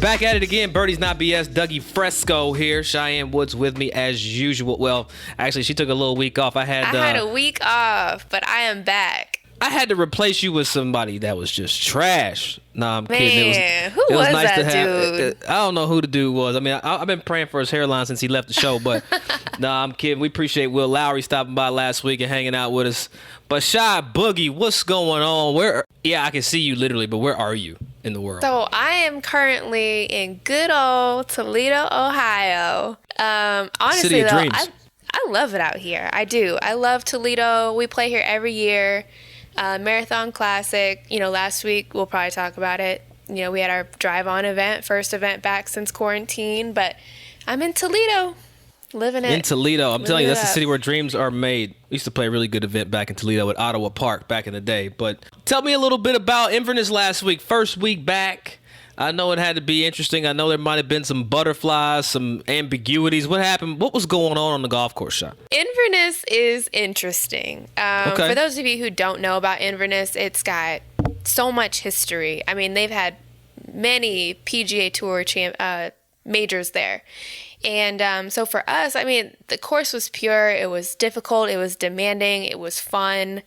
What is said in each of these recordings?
Back at it again. Birdies Not BS. Dougie Fresco here. Cheyenne Woods with me as usual. Well, actually, she took a little week off. I had a week off, but I am back. I had to replace you with somebody that was just trash. Nah, I'm kidding. Who was nice that dude? I don't know who the dude was. I mean, I've been praying for his hairline since he left the show, but nah, I'm kidding. We appreciate Will Lowry stopping by last week and hanging out with us. But Shy Boogie, what's going on? Yeah, I can see you literally, but where are you in the world? So I am currently in good old Toledo, Ohio. Honestly, City of though, Dreams. I love it out here. I do. I love Toledo. We play here every year. Marathon Classic. Last week we'll probably talk about it. We had our drive-on event, first event back since quarantine. But I'm in Toledo, living it. In Toledo, I'm telling you, that's the up. city where dreams are made. We used to play a really good event back in Toledo at Ottawa Park back in the day. But tell me a little bit about Inverness last week. First week back. I know it had to be interesting. I know there might have been some butterflies, some ambiguities. What happened? What was going on the golf course, Shot? Inverness is interesting. Okay. For those of you who don't know about Inverness, it's got so much history. I mean, they've had many PGA Tour majors there. And so for us, I mean, the course was pure. It was difficult. It was demanding. It was fun.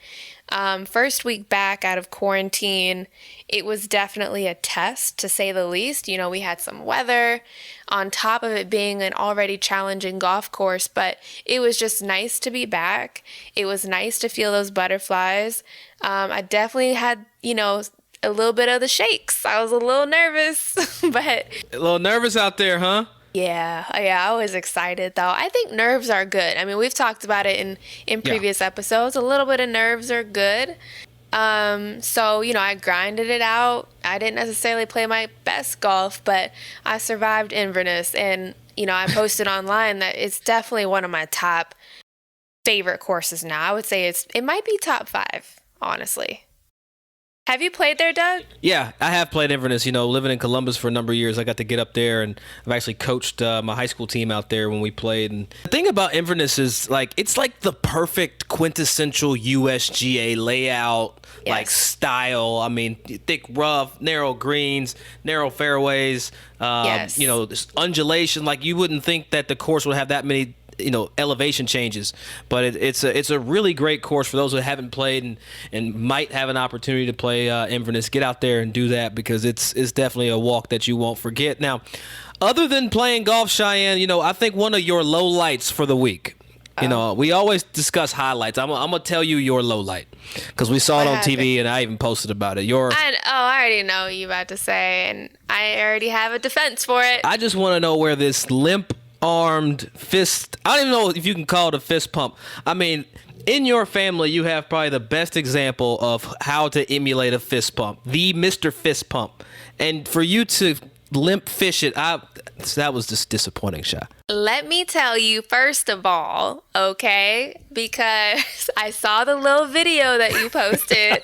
First week back out of quarantine, it was definitely a test, to say the least. We had some weather on top of it being an already challenging golf course, but it was just nice to be back. It was nice to feel those butterflies. I definitely had, a little bit of the shakes. I was a little nervous, but... A little nervous out there, huh? Yeah, I was excited, though. I think nerves are good. I mean, we've talked about it in previous episodes. A little bit of nerves are good. So, I grinded it out. I didn't necessarily play my best golf, but I survived Inverness. And, I posted online that it's definitely one of my top favorite courses now. I would say it might be top 5, honestly. Have you played there, Doug? Yeah, I have played Inverness. Living in Columbus for a number of years, I got to get up there, and I've actually coached my high school team out there when we played. And the thing about Inverness is, it's like the perfect quintessential USGA layout, Yes. style. I mean, thick rough, narrow greens, narrow fairways. Yes. This undulation. You wouldn't think that the course would have that many elevation changes, but it's a really great course for those who haven't played and might have an opportunity to play Inverness. Get out there and do that, because it's definitely a walk that you won't forget. Now, other than playing golf, Cheyenne, I think one of your low lights for the week. We always discuss highlights. I'm gonna tell you your low light, because we saw it on TV and I even posted about it. I already know what you're about to say, and I already have a defense for it. I just want to know where this limp-armed fist, I don't even know if you can call it a fist pump. I mean, in your family, you have probably the best example of how to emulate a fist pump, the Mr. Fist Pump. And for you to limp fish it, that was just disappointing, Sha. Let me tell you, first of all, okay, because I saw the little video that you posted.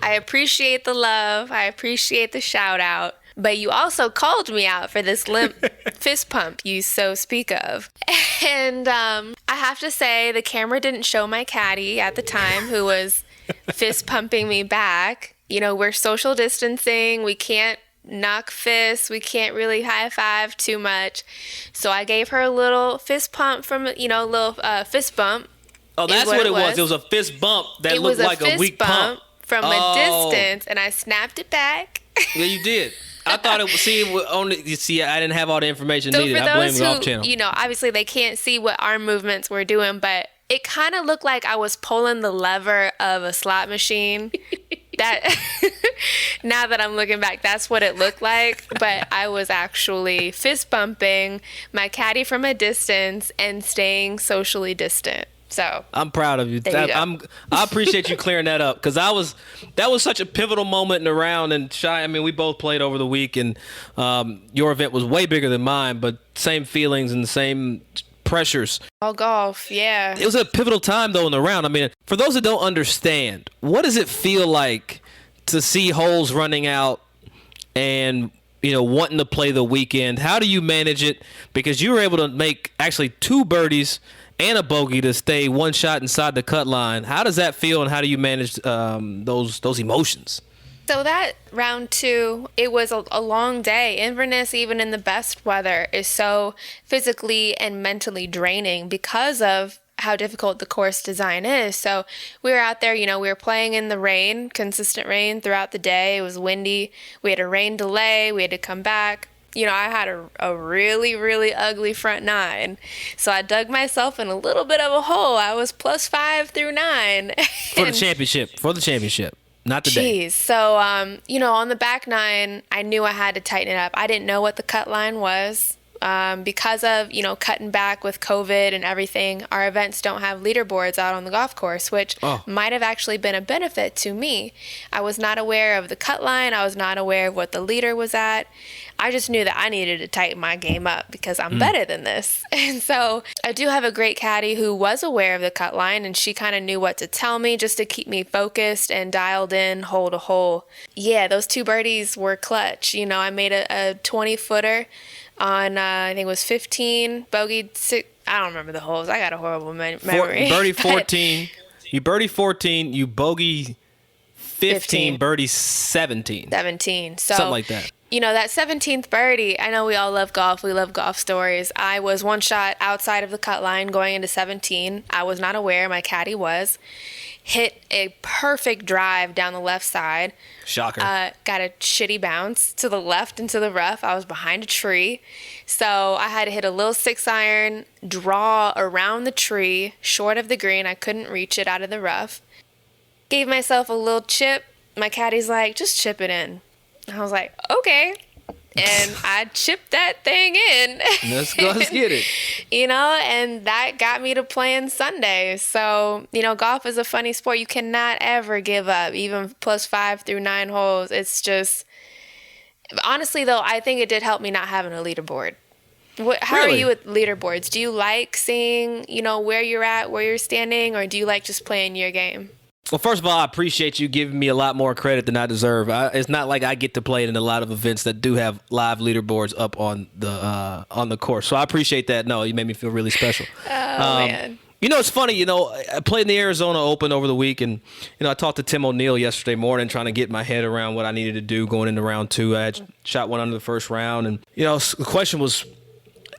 I appreciate the love. I appreciate the shout out. But you also called me out for this limp fist pump you so speak of. And I have to say, the camera didn't show my caddy at the time, who was fist pumping me back. We're social distancing. We can't knock fists. We can't really high five too much. So I gave her a little fist pump from, a little fist bump. Oh, that's what it was. It was a fist bump that looked like a weak pump. From a distance, and I snapped it back. Yeah, you did. I thought it was, I didn't have all the information needed. I blame the Golf Channel. Obviously they can't see what arm movements we're doing, but it kind of looked like I was pulling the lever of a slot machine. That now that I'm looking back, that's what it looked like. But I was actually fist bumping my caddy from a distance and staying socially distant. So I'm proud of you. I appreciate you clearing that up, because that was such a pivotal moment in the round. And Shy, I mean, we both played over the week, and your event was way bigger than mine, but same feelings and the same pressures. All golf, yeah. It was a pivotal time though in the round. I mean, for those that don't understand, what does it feel like to see holes running out and wanting to play the weekend? How do you manage it? Because you were able to make actually 2 birdies and a bogey to stay one shot inside the cut line. How does that feel, and how do you manage those emotions? So that round 2, it was a long day. Inverness, even in the best weather, is so physically and mentally draining because of how difficult the course design is. So we were out there, we were playing in the rain, consistent rain throughout the day. It was windy. We had a rain delay. We had to come back. I had a really, really ugly front 9. So I dug myself in a little bit of a hole. I was +5 through 9. For the championship. Not the day. Jeez. So, on the back 9, I knew I had to tighten it up. I didn't know what the cut line was. Because of, cutting back with COVID and everything, our events don't have leaderboards out on the golf course, which might have actually been a benefit to me. I was not aware of the cut line. I was not aware of what the leader was at. I just knew that I needed to tighten my game up because I'm better than this. And so I do have a great caddy who was aware of the cut line, and she kind of knew what to tell me just to keep me focused and dialed in hole to hole. Yeah, those 2 birdies were clutch. I made a 20-footer on, I think it was 15, bogeyed 6. I don't remember the holes. I got a horrible memory. Birdie 14. You birdie 14. You bogey 15. Birdie 17. 17. So, something like that. That 17th birdie, I know we all love golf. We love golf stories. I was 1 shot outside of the cut line going into 17. I was not aware. My caddy was. Hit a perfect drive down the left side. Shocker. Got a shitty bounce to the left into the rough. I was behind a tree. So I had to hit a little 6-iron, draw around the tree, short of the green. I couldn't reach it out of the rough. Gave myself a little chip. My caddy's like, just chip it in. I was like, okay. And I chipped that thing in. Let's get it. And that got me to playing Sunday. So, golf is a funny sport. You cannot ever give up, even +5 through 9 holes. It's just, honestly, though, I think it did help me not having a leaderboard. How Really? are you with leaderboards? Do you like seeing, where you're at, where you're standing, or do you like just playing your game? Well, first of all, I appreciate you giving me a lot more credit than I deserve. It's not like I get to play in a lot of events that do have live leaderboards up on the course. So I appreciate that. No, you made me feel really special. Man. It's funny. I played in the Arizona Open over the week, and I talked to Tim O'Neill yesterday morning, trying to get my head around what I needed to do going into round 2. I had shot one under the first round, and the question was,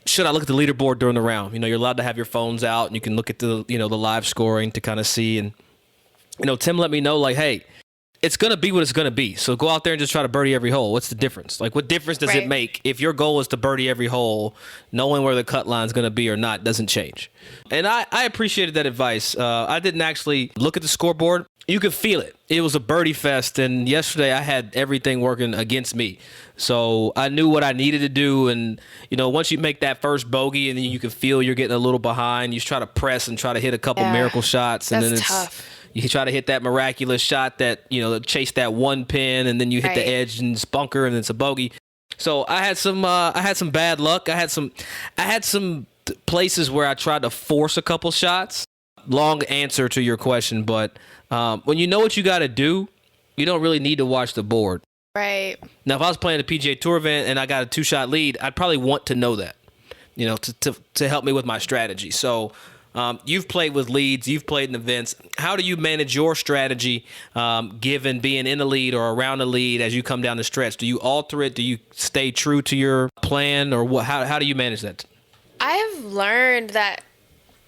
should I look at the leaderboard during the round? You're allowed to have your phones out, and you can look at the the live scoring to kind of see. And Tim let me know, like, hey, it's going to be what it's going to be. So go out there and just try to birdie every hole. What's the difference? Like, what difference does it make if your goal is to birdie every hole, knowing where the cut line is going to be or not doesn't change? And I appreciated that advice. I didn't actually look at the scoreboard. You could feel it. It was a birdie fest, and yesterday I had everything working against me. So I knew what I needed to do, and once you make that first bogey, and then you can feel you're getting a little behind, you try to press and try to hit a couple miracle shots, and then it's tough. You try to hit that miraculous shot that, chase that one pin, and then you hit the edge and it's bunker and it's a bogey. So I had some bad luck. I had some places where I tried to force a couple shots. Long answer to your question, but when you know what you got to do, you don't really need to watch the board. Right. Now, if I was playing a PGA Tour event and I got a 2-shot lead, I'd probably want to know that, to help me with my strategy. So you've played with leads, you've played in events. How do you manage your strategy given being in the lead or around the lead as you come down the stretch? Do you alter it? Do you stay true to your plan, or what? How do you manage that? I have learned that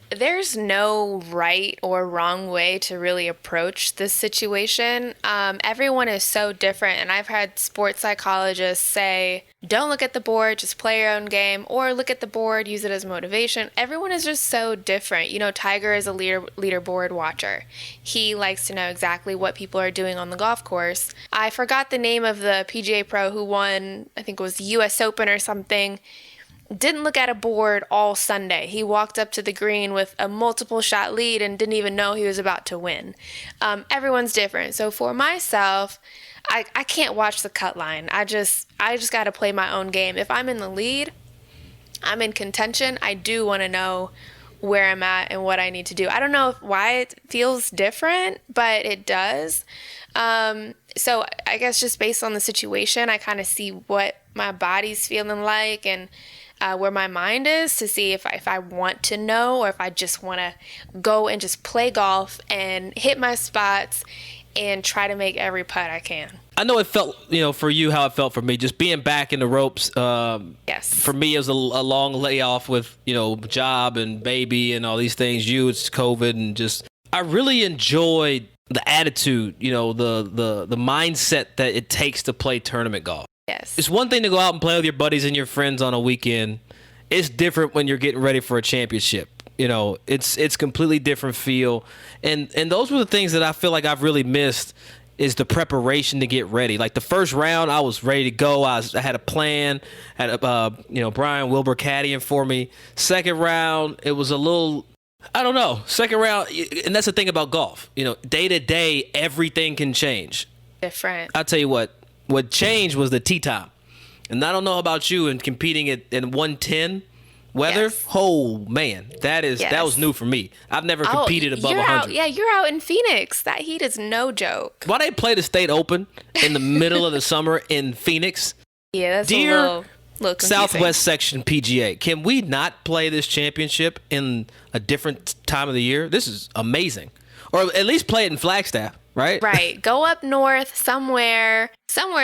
there's no right or wrong way to really approach this situation. Everyone is so different, and I've had sports psychologists say, don't look at the board, just play your own game, or look at the board, use it as motivation. Everyone is just so different. Tiger is a leaderboard watcher. He likes to know exactly what people are doing on the golf course. I forgot the name of the PGA pro who won, I think it was the US Open or something. Didn't look at a board all Sunday. He walked up to the green with a multiple shot lead and didn't even know he was about to win. Everyone's different. So for myself, I can't watch the cut line. I just got to play my own game. If I'm in the lead, I'm in contention, I do want to know where I'm at and what I need to do. I don't know why it feels different, but it does. So I guess just based on the situation, I kind of see what my body's feeling like and where my mind is to see if I want to know or if I just want to go and just play golf and hit my spots and try to make every putt I can. I know it felt, for you how it felt for me, just being back in the ropes. Yes. For me, it was a long layoff with, job and baby and all these things. It's COVID, and just I really enjoyed the attitude, the mindset that it takes to play tournament golf. Yes. It's one thing to go out and play with your buddies and your friends on a weekend. It's different when you're getting ready for a championship. It's completely different feel, and those were the things that I feel like I've really missed. Is the preparation to get ready. Like the first round, I was ready to go. I had a plan. Had Brian Wilbur caddying for me. Second round, it was a little, I don't know. Second round, and that's the thing about golf. Day to day, everything can change. Different. I'll tell you what changed was the tee time. And I don't know about you in competing in 110 weather. Yes. Oh man, that was new for me. I've never competed above 100. You're out in Phoenix. That heat is no joke. Why they play the State Open in the middle of the summer in Phoenix? Yeah, that's Dear a little confusing. Southwest Section PGA, can we not play this championship in a different time of the year? This is amazing. Or at least play it in Flagstaff, right? Right. Go up north somewhere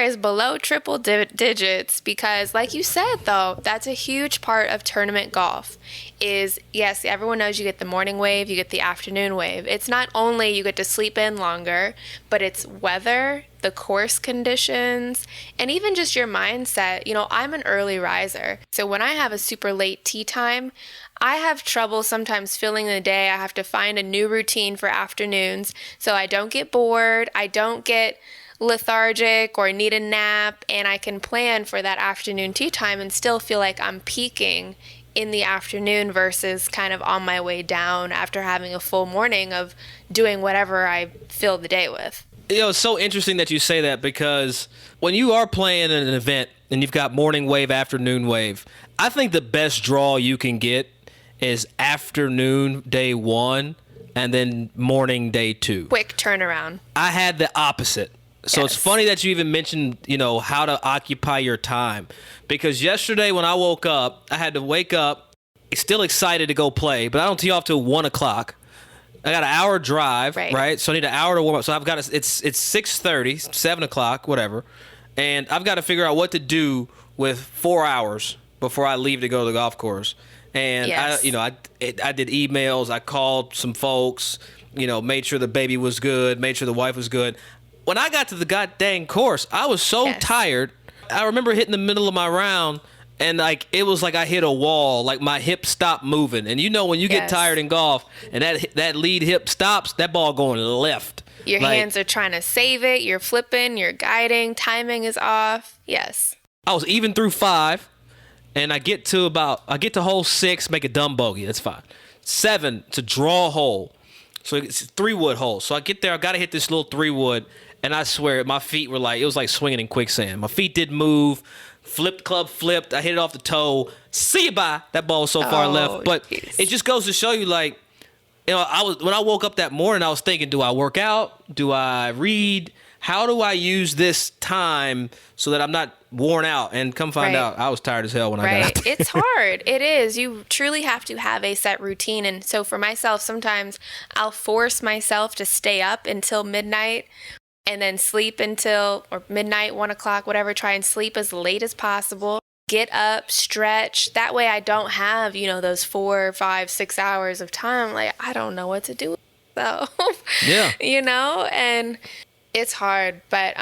is below triple digits, because like you said, though, that's a huge part of tournament golf is, yes, everyone knows you get the morning wave, you get the afternoon wave. It's not only you get to sleep in longer, but it's weather, the course conditions, and even just your mindset. I'm an early riser. So when I have a super late tee time, I have trouble sometimes filling the day. I have to find a new routine for afternoons so I don't get bored, I don't get lethargic or need a nap, and I can plan for that afternoon tee time and still feel like I'm peaking in the afternoon versus kind of on my way down after having a full morning of doing whatever I fill the day with. It's so interesting that you say that, because when you are playing in an event and you've got morning wave, afternoon wave, I think the best draw you can get is afternoon day one and then morning day two. Quick turnaround. I had the opposite. So Yes. It's funny that you even mentioned, how to occupy your time. Because yesterday when I woke up, I had to wake up still excited to go play, but I don't tee off till 1 o'clock. I got an hour drive, right? So I need an hour to warm up. So I've got it's 6:30, 7 o'clock, whatever. And I've got to figure out what to do with 4 hours before I leave to go to the golf course. And Yes. I did emails, I called some folks, made sure the baby was good, made sure the wife was good. When I got to the goddamn course, I was so Yes. tired. I remember hitting the middle of my round, and it was like I hit a wall. Like my hip stopped moving. And when you get Yes. tired in golf, and that lead hip stops, that ball going left. Your hands are trying to save it. You're flipping. You're guiding. Timing is off. Yes. I was even through 5, and I get to hole 6, make a dumb bogey. That's fine. 7 to draw a hole. So it's a 3-wood hole. So I get there. I got to hit this little 3-wood. And I swear, my feet were it was like swinging in quicksand. My feet didn't move. Club flipped. I hit it off the toe. See you, bye. That ball was so far left. But geez. it just goes to show you, when I woke up that morning, I was thinking, do I work out? Do I read? How do I use this time so that I'm not worn out? And come find out, I was tired as hell when I got out there. It's hard. It is. You truly have to have a set routine. And so for myself, sometimes I'll force myself to stay up until midnight and then sleep until midnight, 1 o'clock, whatever. Try and sleep as late as possible. Get up, stretch. That way I don't have, those 4, 5, 6 hours of time. I don't know what to do. So, Yeah. And it's hard. But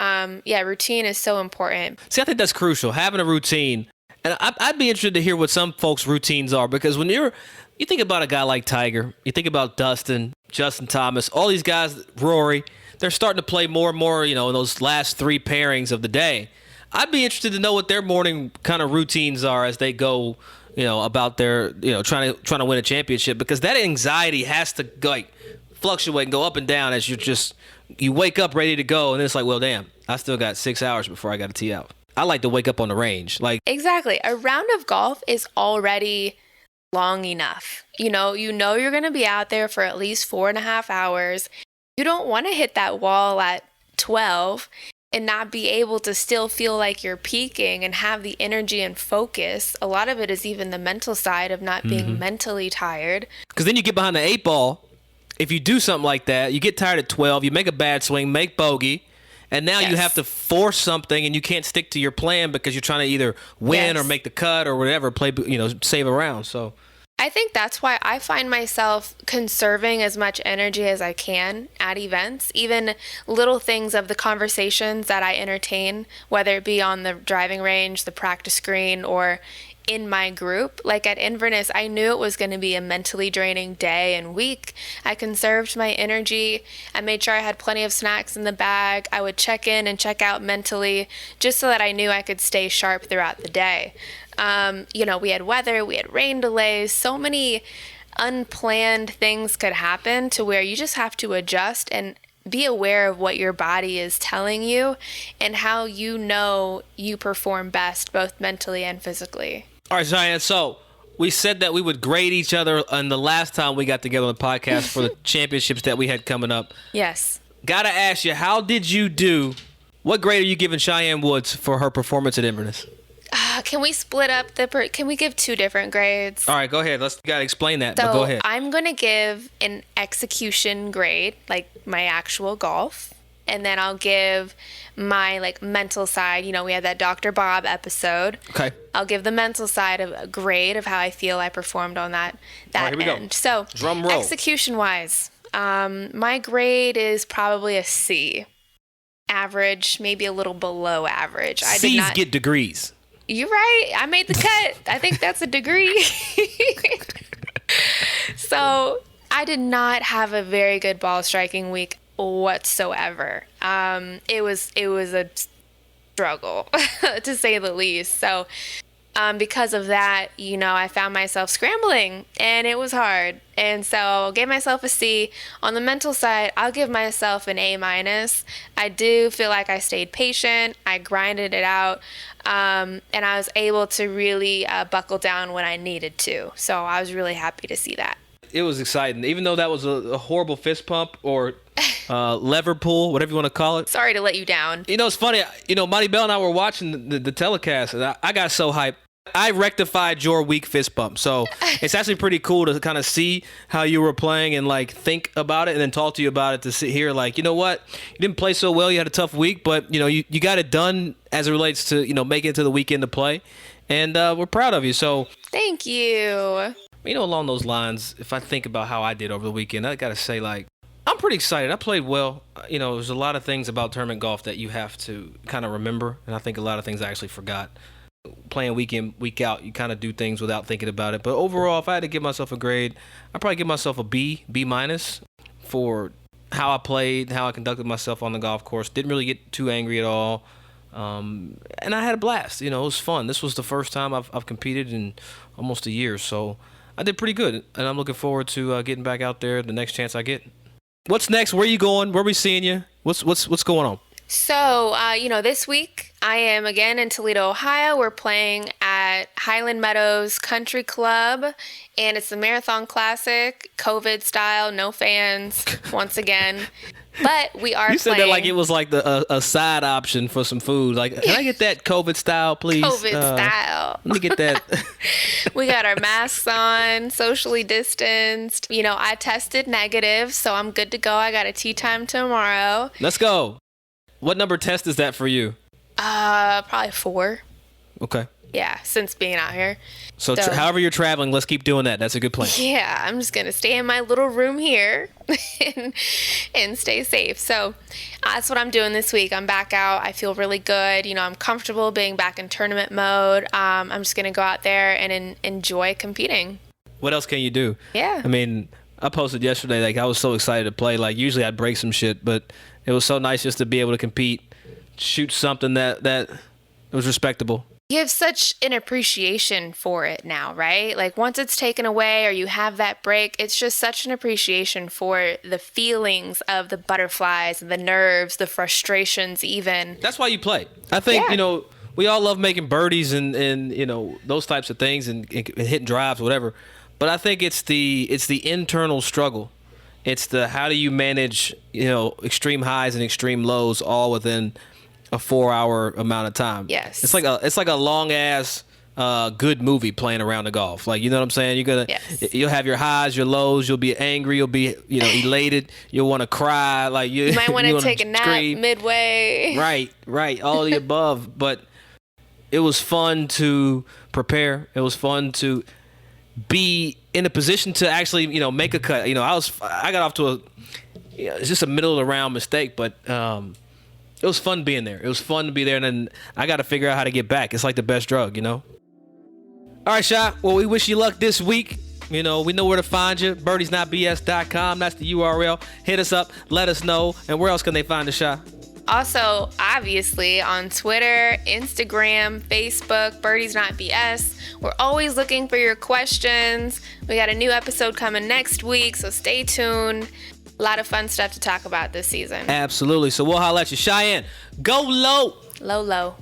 routine is so important. See, I think that's crucial, having a routine. And I'd be interested to hear what some folks' routines are, because when you think about a guy like Tiger, you think about Dustin, Justin Thomas, all these guys, Rory, they're starting to play more and more, in those last 3 pairings of the day. I'd be interested to know what their morning kind of routines are as they go, about their, trying to win a championship, because that anxiety has to fluctuate and go up and down as you wake up ready to go, and then it's like, well, damn, I still got 6 hours before I got to tee out. I like to wake up on the range. Exactly. A round of golf is already long enough. You're going to be out there for at least 4.5 hours. You don't want to hit that wall at 12 and not be able to still feel like you're peaking and have the energy and focus. A lot of it is even the mental side of not being mentally tired. Because then you get behind the 8 ball. If you do something like that, you get tired at 12, you make a bad swing, make bogey, and now you Yes. have to force something, and you can't stick to your plan because you're trying to either win or Yes. make the cut or whatever, play, save a round. So I think that's why I find myself conserving as much energy as I can at events, even little things of the conversations that I entertain, whether it be on the driving range, the practice green, or in my group. Like at Inverness, I knew it was going to be a mentally draining day and week. I conserved my energy. I made sure I had plenty of snacks in the bag. I would check in and check out mentally just so that I knew I could stay sharp throughout the day. We had weather, we had rain delays, so many unplanned things could happen to where you just have to adjust and be aware of what your body is telling you and how you perform best, both mentally and physically. all right, Cheyenne. So we said that we would grade each other on the last time we got together on the podcast for the championships that we had coming up. Yes. Gotta ask you, how did you do? What grade are you giving Cheyenne Woods for her performance at Inverness? Can we split up can we give 2 different grades? All right, go ahead. Gotta explain that, but So go ahead. I'm going to give an execution grade, like my actual golf. And then I'll give my mental side. We had that Dr. Bob episode. Okay. I'll give the mental side of a grade of how I feel I performed on that All right, here we go. end. So Drum roll. execution wise, my grade is probably a C. Average, maybe a little below average. C's get degrees. You're right. I made the cut. I think that's a degree. So I did not have a very good ball striking week whatsoever. It was a struggle to say the least. So because of that, I found myself scrambling and it was hard. And so I gave myself a C. On the mental side, I'll give myself an A-. I do feel like I stayed patient. I grinded it out. And I was able to really buckle down when I needed to. So I was really happy to see that. It was exciting, even though that was a horrible fist pump or lever pull, whatever you want to call it. Sorry to let you down. It's funny. Monty Bell and I were watching the telecast, and I got so hyped. I rectified your weak fist bump, so it's actually pretty cool to kind of see how you were playing and think about it, and then talk to you about it to sit here you know what, you didn't play so well, you had a tough week, but you got it done as it relates to making it to the weekend to play, and we're proud of you. So Thank you. along those lines, if I think about how I did over the weekend, I gotta say I'm pretty excited. I played well. There's a lot of things about tournament golf that you have to kind of remember, and I think a lot of things I actually forgot. Playing week in, week out, you kind of do things without thinking about it. But overall, if I had to give myself a grade, I'd probably give myself a B for how I played, how I conducted myself on the golf course. Didn't really get too angry at all. And I had a blast. It was fun. This was the first time I've competed in almost a year, so I did pretty good. And I'm looking forward to getting back out there the next chance I get. What's next? Where are you going? Where are we seeing you? What's going on? So, this week I am again in Toledo, Ohio. We're playing at Highland Meadows Country Club, and it's the Marathon Classic, COVID style, no fans, once again. But we are You said playing that like it was a side option for some food. Can I get that COVID style, please? COVID style. Let me get that. We got our masks on, socially distanced. I tested negative, so I'm good to go. I got a tea time tomorrow. Let's go. What number test is that for you? Probably 4. Okay. Yeah, since being out here. So however you're traveling, let's keep doing that. That's a good plan. Yeah, I'm just going to stay in my little room here and stay safe. So that's what I'm doing this week. I'm back out. I feel really good. I'm comfortable being back in tournament mode. I'm just going to go out there and enjoy competing. What else can you do? Yeah. I mean, I posted yesterday, I was so excited to play. Usually I'd break some shit, but it was so nice just to be able to compete, shoot something that was respectable. You have such an appreciation for it now, right? Once it's taken away or you have that break, it's just such an appreciation for the feelings of the butterflies, the nerves, the frustrations even. That's why you play. I think, Yeah. we all love making birdies and those types of things and hitting drives, whatever. But I think it's the internal struggle. It's the how do you manage, extreme highs and extreme lows all within a 4-hour amount of time. Yes. It's like a long ass good movie playing around the golf. Like, you know what I'm saying? Yes. You'll have your highs, your lows. You'll be angry. You'll be, elated. You'll want to cry. Like You might want to take a nap scream. midway. Right. All of the above. But it was fun to prepare. It was fun to be in a position to actually, make a cut. I got off to it's just a middle of the round mistake, but it was fun being there. It was fun to be there, and then I got to figure out how to get back. It's like the best drug, All right, Sha. Well, we wish you luck this week. We know where to find you. birdiesnotbs.com. That's the URL. Hit us up. Let us know. And where else can they find us, Sha? Also, obviously, on Twitter, Instagram, Facebook, Birdies Not BS. We're always looking for your questions. We got a new episode coming next week, so stay tuned. A lot of fun stuff to talk about this season. Absolutely. So we'll holler at you. Cheyenne, go low. Low.